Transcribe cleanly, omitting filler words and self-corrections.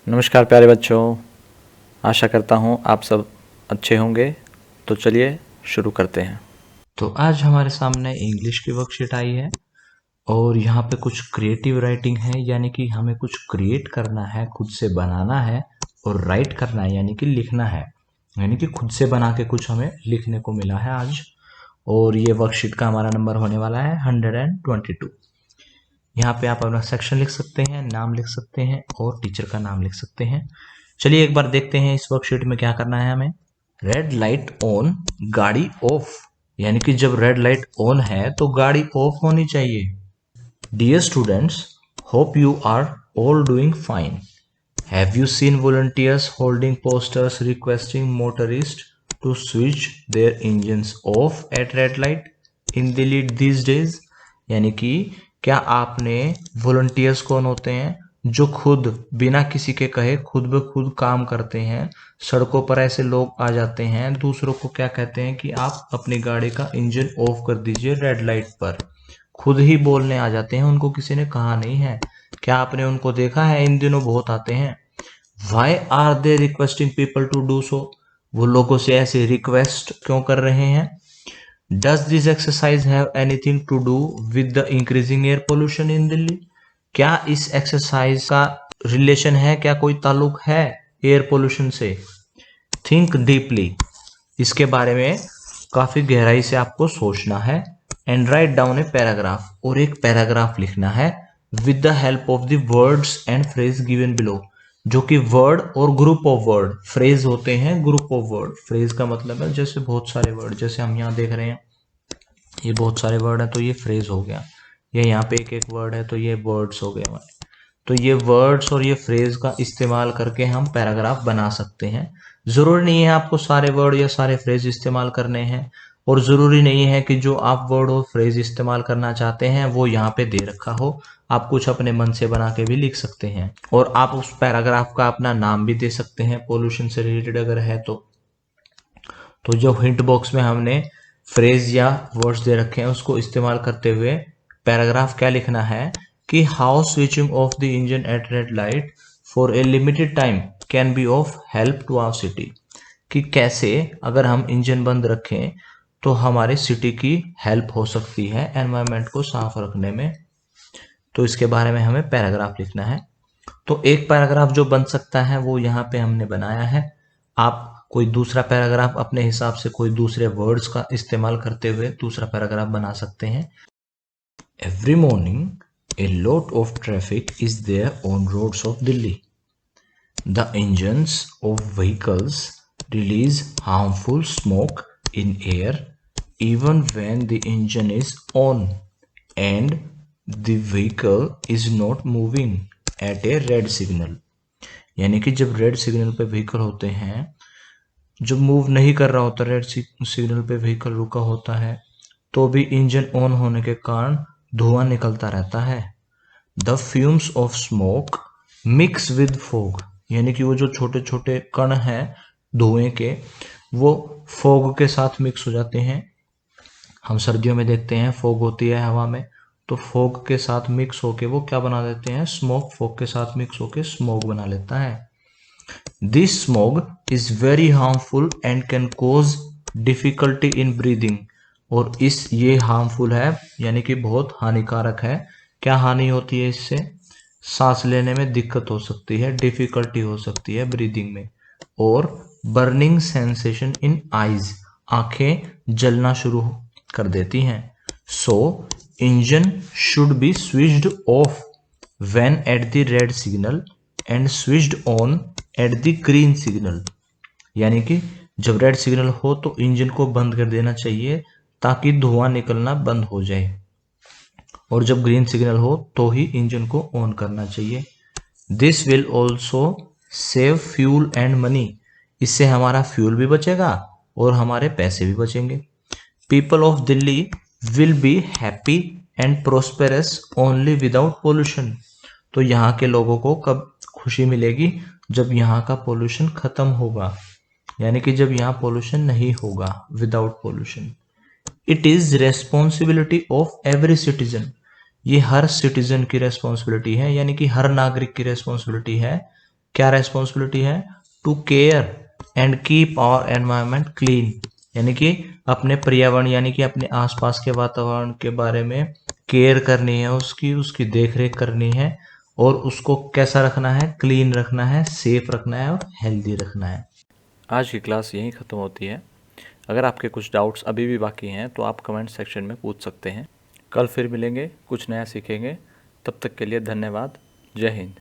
नमस्कार प्यारे बच्चों, आशा करता हूँ आप सब अच्छे होंगे। तो चलिए शुरू करते हैं। तो आज हमारे सामने इंग्लिश की वर्कशीट आई है और यहाँ पे कुछ क्रिएटिव राइटिंग है, यानी कि हमें कुछ क्रिएट करना है, खुद से बनाना है और राइट करना है यानी कि लिखना है, यानी कि खुद से बना के कुछ हमें लिखने को मिला है आज। और ये वर्कशीट का हमारा नंबर होने वाला है 122। यहाँ पे आप अपना सेक्शन लिख सकते हैं, नाम लिख सकते हैं और टीचर का नाम लिख सकते हैं। चलिए एक बार देखते हैं इस वर्कशीट में क्या करना है हमें। रेड लाइट ऑन, गाड़ी ऑफ, यानी कि जब रेड लाइट ऑन है तो गाड़ी ऑफ होनी चाहिए। Dear students, hope you are all doing fine. Have you seen volunteers holding posters requesting motorist to switch their engines off at red light in Delhi these days. यानी कि क्या आपने, volunteers कौन होते हैं? जो खुद बिना किसी के कहे खुद ब खुद काम करते हैं। सड़कों पर ऐसे लोग आ जाते हैं, दूसरों को क्या कहते हैं कि आप अपनी गाड़ी का इंजन ऑफ कर दीजिए रेड लाइट पर। खुद ही बोलने आ जाते हैं, उनको किसी ने कहा नहीं है। क्या आपने उनको देखा है? इन दिनों बहुत आते हैं। Why are they requesting people to do so? वो लोगों से ऐसे रिक्वेस्ट क्यों कर रहे हैं? Does this exercise have anything to do with the increasing air pollution in Delhi? क्या इस एक्सरसाइज का रिलेशन है, क्या कोई ताल्लुक है एयर पोल्यूशन से? थिंक डीपली, इसके बारे में काफी गहराई से आपको सोचना है। And write down a paragraph, और एक पैराग्राफ लिखना है with the help of the words and phrase given below. जो कि वर्ड और ग्रुप ऑफ वर्ड, फ्रेज होते हैं ग्रुप ऑफ वर्ड। फ्रेज का मतलब है जैसे बहुत सारे वर्ड, जैसे हम यहाँ देख रहे हैं ये बहुत सारे वर्ड है तो ये फ्रेज हो गया। ये यहाँ पे एक एक वर्ड है तो ये वर्ड्स हो गए हमारे। तो ये वर्ड्स और ये फ्रेज का इस्तेमाल करके हम पैराग्राफ बना सकते हैं। जरूरी नहीं है आपको सारे वर्ड या सारे फ्रेज इस्तेमाल करने हैं, और जरूरी नहीं है कि जो आप वर्ड और फ्रेज इस्तेमाल करना चाहते हैं वो यहाँ पे दे रखा हो। आप कुछ अपने मन से बना के भी लिख सकते हैं, और आप उस पैराग्राफ का अपना नाम भी दे सकते हैं पोल्यूशन से रिलेटेड अगर है तो जो हिंट बॉक्स में हमने फ्रेज या वर्ड्स दे रखे हैं उसको इस्तेमाल करते हुए पैराग्राफ क्या लिखना है कि how switching off the engine at red light for a limited time can be of help to our city. कि कैसे अगर हम इंजन बंद रखें तो हमारे सिटी की हेल्प हो सकती है एनवायरनमेंट को साफ रखने में। तो इसके बारे में हमें पैराग्राफ लिखना है। तो एक पैराग्राफ जो बन सकता है वो यहाँ पे हमने बनाया है। आप कोई दूसरा पैराग्राफ अपने हिसाब से कोई दूसरे वर्ड्स का इस्तेमाल करते हुए दूसरा पैराग्राफ बना सकते हैं। Every morning a lot of traffic is there on roads of Delhi. The engines of vehicles release harmful smoke in air even when the engine is on and the vehicle is not moving at a red signal। यानी कि जब red signal पे vehicle होते हैं, जब move नहीं कर रहा होता, रेड सिग्नल पे व्हीकल रुका होता है तो भी इंजन ऑन होने के कारण धुआं निकलता रहता है। The fumes of smoke mix with fog, यानी कि वो जो छोटे छोटे कण हैं धुएं के वो फॉग के साथ मिक्स हो जाते हैं। हम सर्दियों में देखते हैं फॉग होती है हवा में, तो फॉग के साथ मिक्स होके वो क्या बना देते हैं? स्मोक। फॉग के साथ मिक्स होके स्मोक बना लेता है। This smoke is very harmful and can cause difficulty in breathing. और ये हार्मफुल है यानी कि बहुत हानिकारक है। क्या हानि होती है इससे? सांस लेने में दिक्कत हो सकती है, डिफिकल्टी हो सकती है ब्रीदिंग में। और बर्निंग सेंसेशन इन आईज, आंखें जलना शुरू कर देती हैं। सो engine should be switched off when at the red signal and switched on at the green signal. यानी कि जब रेड सिग्नल हो तो इंजन को बंद कर देना चाहिए ताकि धुआं निकलना बंद हो जाए, और जब ग्रीन सिग्नल हो तो ही इंजन को ऑन करना चाहिए। This will also save fuel and money, इससे हमारा फ्यूल भी बचेगा और हमारे पैसे भी बचेंगे। People of Delhi will be happy and prosperous only without pollution. तो यहाँ के लोगों को कब खुशी मिलेगी? जब यहाँ का पोल्यूशन खत्म होगा, यानी कि जब यहाँ पोल्यूशन नहीं होगा, without pollution. It is responsibility of every citizen, ये हर सिटीजन की रेस्पॉन्सिबिलिटी है, यानी कि हर नागरिक की रेस्पॉन्सिबिलिटी है क्या रेस्पॉन्सिबिलिटी है? To care and keep our environment clean, यानी कि अपने पर्यावरण यानी कि अपने आसपास के वातावरण के बारे में केयर करनी है, उसकी देख रेख करनी है और उसको कैसा रखना है? क्लीन रखना है, सेफ रखना है और हेल्दी रखना है। आज की क्लास यहीं ख़त्म होती है। अगर आपके कुछ डाउट्स अभी भी बाकी हैं तो आप कमेंट सेक्शन में पूछ सकते हैं। कल फिर मिलेंगे, कुछ नया सीखेंगे। तब तक के लिए धन्यवाद। जय हिंद।